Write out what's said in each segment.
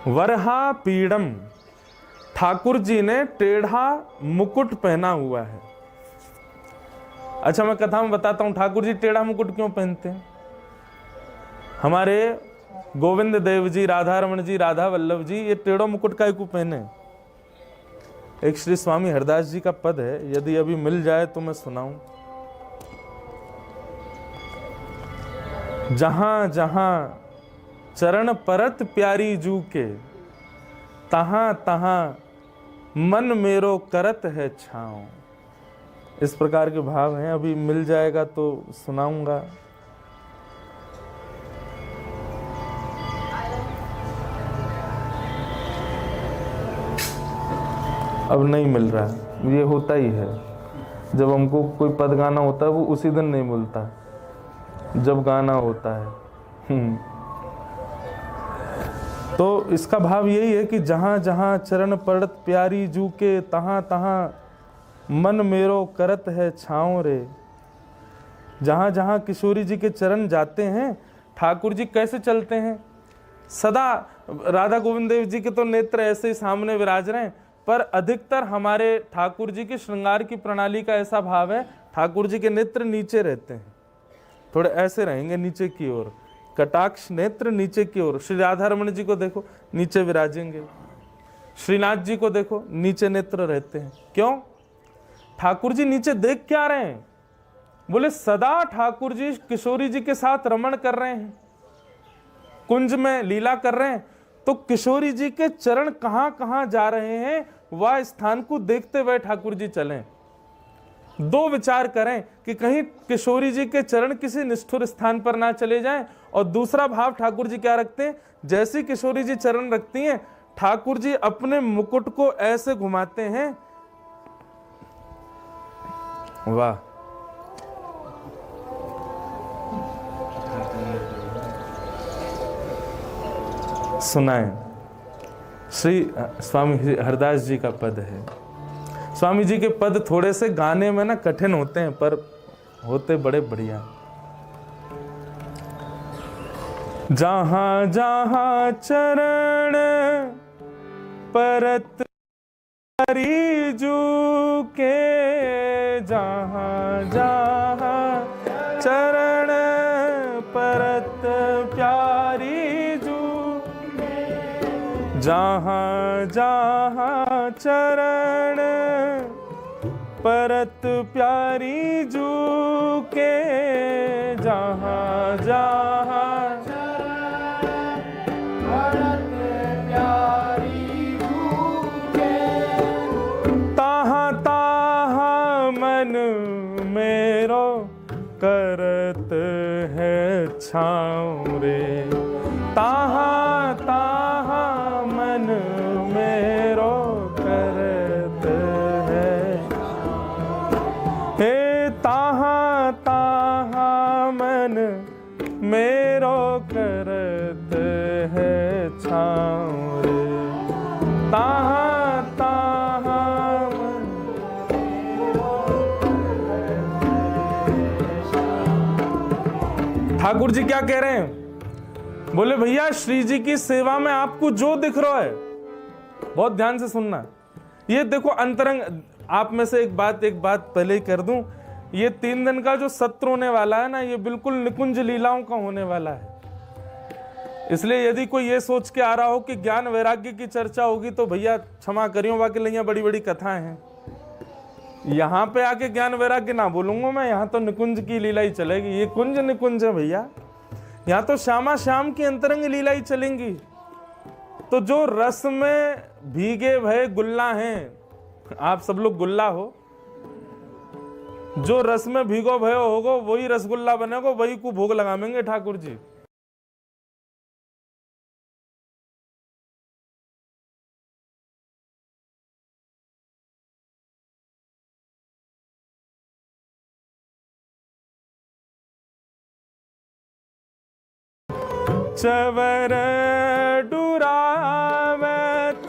वरहा पीड़म, ठाकुर जी ने टेढ़ा मुकुट पहना हुआ है। अच्छा, मैं कथा में बताता हूं ठाकुर जी टेढ़ा मुकुट क्यों पहनते हैं। हमारे गोविंद देव जी, राधा रमन जी, राधा वल्लभ जी ये टेढ़ो मुकुट का क्यों पहने। एक श्री स्वामी हरदास जी का पद है, यदि अभी मिल जाए तो मैं सुनाऊं। जहां जहां चरण परत प्यारी जू के, तहां तहां मन मेरो करत है छाँव। इस प्रकार के भाव हैं, अभी मिल जाएगा तो सुनाऊंगा। अब नहीं मिल रहा, ये होता ही है जब हमको कोई पद गाना होता है, वो उसी दिन नहीं मिलता जब गाना होता है। तो इसका भाव यही है कि जहाँ जहाँ चरण पड़त प्यारी जू के, तहाँ तहाँ मन मेरो करत है छाँव रे। जहाँ जहाँ किशोरी जी के चरण जाते हैं, ठाकुर जी कैसे चलते हैं, सदा राधा गोविंद देव जी के तो नेत्र ऐसे ही सामने विराज रहे हैं, पर अधिकतर हमारे ठाकुर जी के श्रृंगार की प्रणाली का ऐसा भाव है, ठाकुर जी के नेत्र नीचे रहते हैं, थोड़े ऐसे रहेंगे नीचे की ओर, कटाक्ष नेत्र नीचे की ओर। श्री राधा रमन जी को देखो नीचे विराजेंगे, श्रीनाथ जी को देखो नीचे नेत्र रहते हैं। क्यों? ठाकुर जी नीचे देख क्या रहे हैं? बोले सदा ठाकुर जी किशोरी जी के साथ रमण कर रहे हैं, कुंज में लीला कर रहे हैं, तो किशोरी जी के चरण कहां कहां जा रहे हैं, वह स्थान को देखते हुए ठाकुर जी चलें। दो विचार करें कि कहीं किशोरी जी के चरण किसी निष्ठुर स्थान पर ना चले जाएं, और दूसरा भाव ठाकुर जी क्या रखते हैं, जैसी किशोरी जी चरण रखती हैं, ठाकुर जी अपने मुकुट को ऐसे घुमाते हैं। वाह, सुनाएं। श्री स्वामी हरदास जी का पद है। स्वामी जी के पद थोड़े से गाने में ना कठिन होते हैं, पर होते बड़े बढ़िया। जहां जहां चरण परत प्यारी जू के, जहां जहां चरण परत प्यारी जू, जहां जहां चरण परत प्यारी जू के, जहां जहां परत प्यारी जू के, तहाँ तहाँ मन मेरो करत है छाँव रे। तहाँ तहाँ मन मेरो करत है, हे तहाँ तहाँ मन मेरो करत है छाँव रे। तहाँ तहाँ मन। ठाकुर जी क्या कह रहे हैं? बोले भैया श्री जी की सेवा में आपको जो दिख रहा है, बहुत ध्यान से सुनना। ये देखो अंतरंग, आप में से एक बात पहले ही कर दूं, ये 3 दिन का जो सत्र होने वाला है ना, ये बिल्कुल निकुंज लीलाओं का होने वाला है। इसलिए यदि कोई ये सोच के आ रहा हो कि ज्ञान वैराग्य की चर्चा होगी, तो भैया क्षमा करियो, बाकी लिया बड़ी बड़ी कथाएं हैं। यहाँ पे आके ज्ञान वैराग्य ना बोलूंगा मैं, यहाँ तो निकुंज की लीला ही चलेगी। ये कुंज निकुंज है भैया, यहाँ तो श्यामा श्याम की अंतरंग लीला ही चलेंगी। तो जो रस में भीगे भय गुल्ला हैं, आप सब लोग गुल्ला हो, जो रस में भीगो भयो होगो वही रसगुल्ला बनेगो, वही को भोग लगाएंगे ठाकुर जी। चवर डुरावत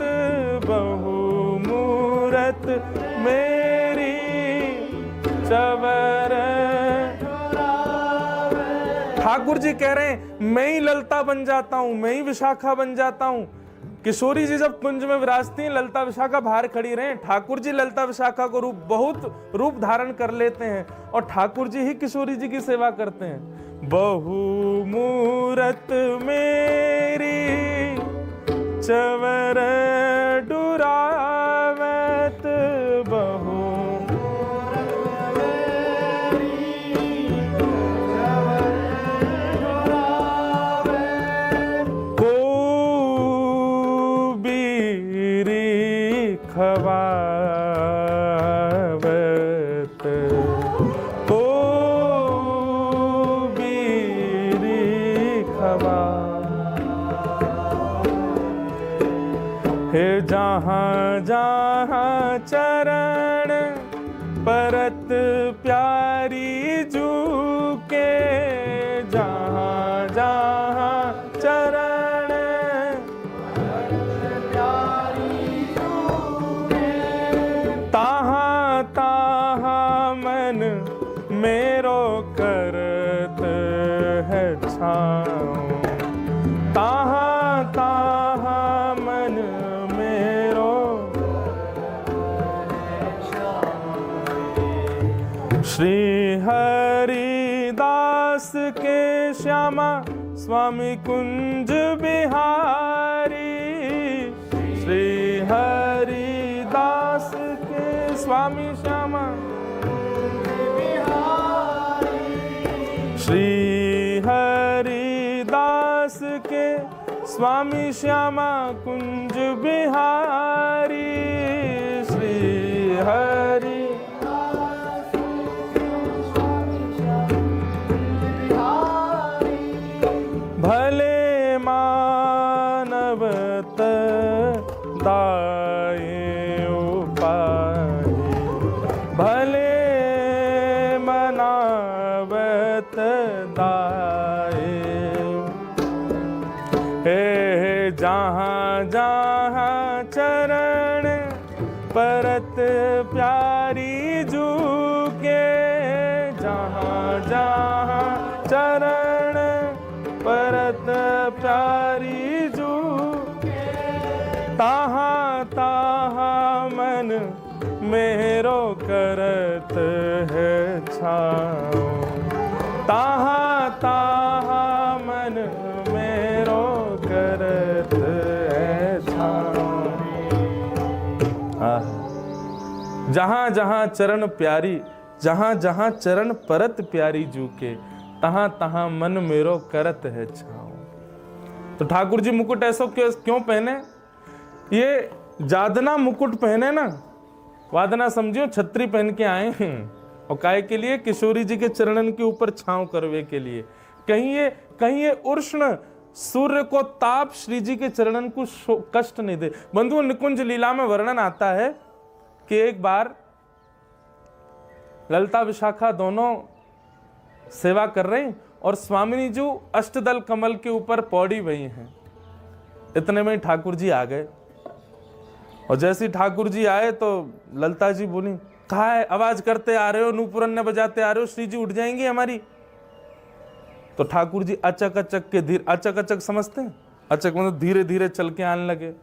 बहु मूरत मेरी, चवर। ठाकुर जी कह रहे हैं मैं ही ललता बन जाता हूं, मैं ही विशाखा बन जाता हूं, किशोरी जी जब कुंज में विराजती हैं, ललिता विशाखा बाहर खड़ी रहे, ठाकुर जी ललिता विशाखा को बहुत रूप धारण कर लेते हैं और ठाकुर जी ही किशोरी जी की सेवा करते हैं। बहु मूरत मेरी चवर डुरावत, बहु खवावत, को बीरी खवा। हे जहाँ जहाँ चरण परत प्यारी जूके, जहाँ जहाँ चरण मेरो करत है छाँव, ताहाँ ताहाँ मन मेरो। श्री हरिदास के श्यामा स्वामी कुंज बिहारी, श्री हरिदास के स्वामी श्यामा, श्री हरिदास के स्वामी श्यामा कुंज बिहारी, श्री हरि भले मानवत दाये उपाय, भले मनावत दाए। हे जहाँ जहाँ चरण परत प्यारी जूके, जहाँ जहाँ चरण परत प्यारी जूके, ताहाँ ताहाँ मन मेरो करत है छाँव, ताहाँ ताहाँ मन मेरो करत है छाँव। जहाँ जहाँ चरण प्यारी, जहाँ जहाँ चरण परत प्यारी जूके, तहाँ तहाँ मन मेरो करत है छाँव। तो ठाकुर जी मुकुट ऐसा क्यों पहने? ये जादना मुकुट पहने ना, वादना समझियो छतरी पहन के आए हैं, और काय के लिए? किशोरी जी के चरणन के ऊपर छांव करवे के लिए। कहीं ये उष्ण सूर्य को ताप श्री जी के चरणन को कष्ट नहीं दे। बंधुओं, निकुंज लीला में वर्णन आता है कि एक बार ललिता विशाखा दोनों सेवा कर रहे हैं और स्वामिनी जी अष्टदल कमल के ऊपर पौड़ी हुई हैं। इतने में ठाकुर जी आ गए, और जैसे ठाकुर जी आए तो ललिता जी बोली, कहा है आवाज करते आ रहे हो, नूपुरन्ने बजाते आ रहे हो, श्री जी उठ जाएंगी हमारी। तो ठाकुर जी अचक अचक के धीरे, अचक अचक समझते हैं, अचक मतलब धीरे धीरे चल के आने लगे।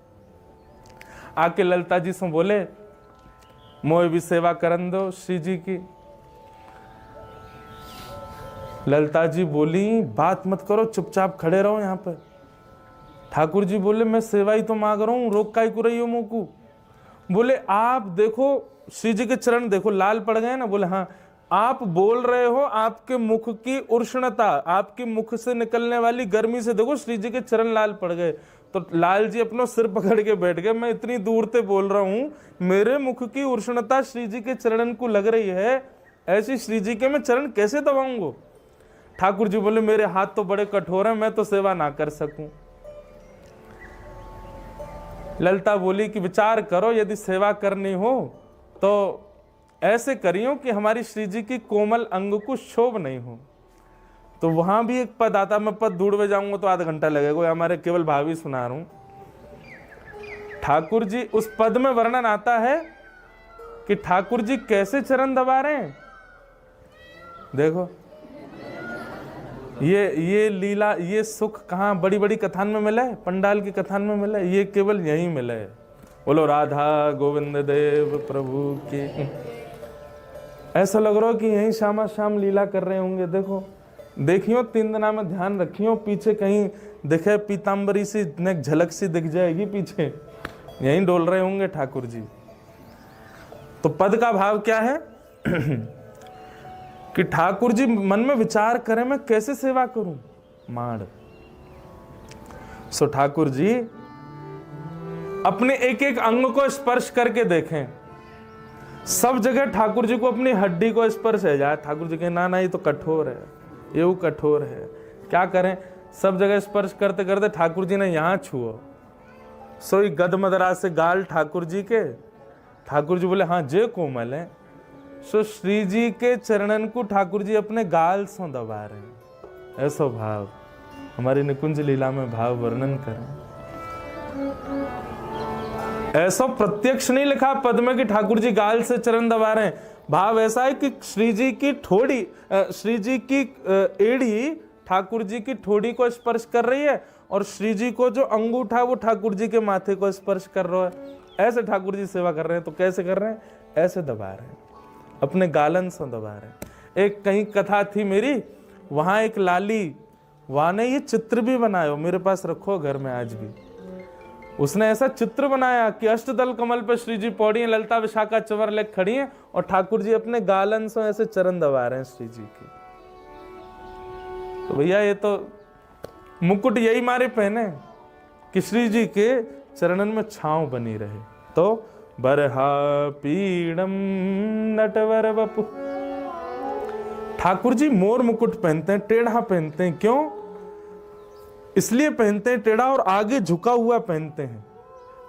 आके ललिता जी से बोले, मोए भी सेवा करन दो श्री जी की। ललिता जी बोली, बात मत करो, चुपचाप खड़े रहो यहाँ पे। ठाकुर जी बोले, मैं सेवा ही तो मांग रहा हूँ, रोक काहे को रही हो मुँह को? बोले, आप देखो श्री जी के चरण देखो लाल पड़ गए ना। बोले, हाँ। आप बोल रहे हो, आपके मुख की उष्णता, आपके मुख से निकलने वाली गर्मी से देखो श्री जी के चरण लाल पड़ गए। तो लाल जी अपना सिर पकड़ के बैठ गए, मैं इतनी दूर से बोल रहा हूँ, मेरे मुख की उष्णता श्री जी के चरणन को लग रही है, ऐसी श्री जी के मैं चरण कैसे दबाऊंगा? ठाकुर जी बोले, मेरे हाथ तो बड़े कठोर हैं, मैं तो सेवा ना कर सकूं। ललिता बोली कि विचार करो, यदि सेवा करनी हो तो ऐसे करियो कि हमारी श्री जी की कोमल अंग को शोभ नहीं हो। तो वहां भी एक पद आता, मैं पद ढूंढ जाऊंगा तो आधा घंटा लगेगा, हमारे केवल भावी सुना रहा हूं। ठाकुर जी उस पद में वर्णन आता है कि ठाकुर जी कैसे चरण दबा रहे हैं। देखो, ये लीला, ये सुख कहाँ बड़ी बड़ी कथान में मिला है, पंडाल की कथान में मिला है? ये केवल यहीं मिला है। बोलो राधा गोविंद देव प्रभु की। ऐसा लग रहा हो कि यहीं शामा शाम लीला कर रहे होंगे। देखो देखियो, 3 दिना में ध्यान रखियो, पीछे कहीं दिखे पीताम्बरी सी एक झलक सी दिख जाएगी पीछे, यहीं डोल रहे होंगे ठाकुर जी। तो पद का भाव क्या है कि ठाकुर जी मन में विचार करें मैं कैसे सेवा करूं। माड़ सो ठाकुर जी अपने एक एक अंग को स्पर्श करके देखें, सब जगह ठाकुर जी को अपनी हड्डी को स्पर्श है जाए। ठाकुर जी के ना ये तो कठोर है, ये वो कठोर है, क्या करें। सब जगह स्पर्श करते करते ठाकुर जी ने यहां छुओ, सोई गद मदरा से गाल ठाकुर जी के। ठाकुर जी बोले हाँ जे कोमल है। सो श्री जी के चरणन को ठाकुर जी अपने गाल से दबा रहे हैं। ऐसा भाव हमारी निकुंज लीला में भाव वर्णन करें। ऐसा प्रत्यक्ष नहीं लिखा पद में कि ठाकुर जी गाल से चरण दबा रहे हैं। भाव ऐसा है कि श्री जी की ठोड़ी, श्री जी की एड़ी ठाकुर जी की ठोड़ी को स्पर्श कर रही है और श्री जी को जो अंगूठा वो ठाकुर जी के माथे को स्पर्श कर रहा है। ऐसे ठाकुर जी सेवा कर रहे हैं। तो कैसे कर रहे हैं? ऐसे दबा रहे हैं, अपने गालन से दबा रहे हैं। एक कहीं कथा थी मेरी, वहां एक लाली, वहां ने ये चित्र भी बनाया, मेरे पास रखो घर में आज भी। उसने ऐसा चित्र बनाया कि अष्टदल कमल पे श्री जी पौड़ी हैं, ललता विशाखा चवर लेक खड़ी हैं और ठाकुर जी अपने गालन से ऐसे चरण दबा रहे हैं श्री जी के। तो भैया ये तो मुकुट यही मारे पहने कि श्री जी के चरणन में छांव बनी रहे। तो बरहा पीड़म नटवर वपु, ठाकुर जी मोर मुकुट पहनते हैं, टेढ़ा पहनते हैं। क्यों? इसलिए पहनते हैं टेढ़ा और आगे झुका हुआ पहनते हैं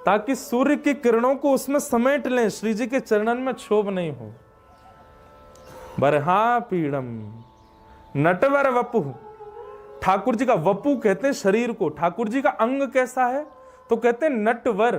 ताकि सूर्य की किरणों को उसमें समेट लें, श्री जी के चरणन में क्षोभ नहीं हो। बरहा पीड़म नटवर वपु, ठाकुर जी का वपु कहते हैं शरीर को। ठाकुर जी का अंग कैसा है? तो कहते हैं नटवर।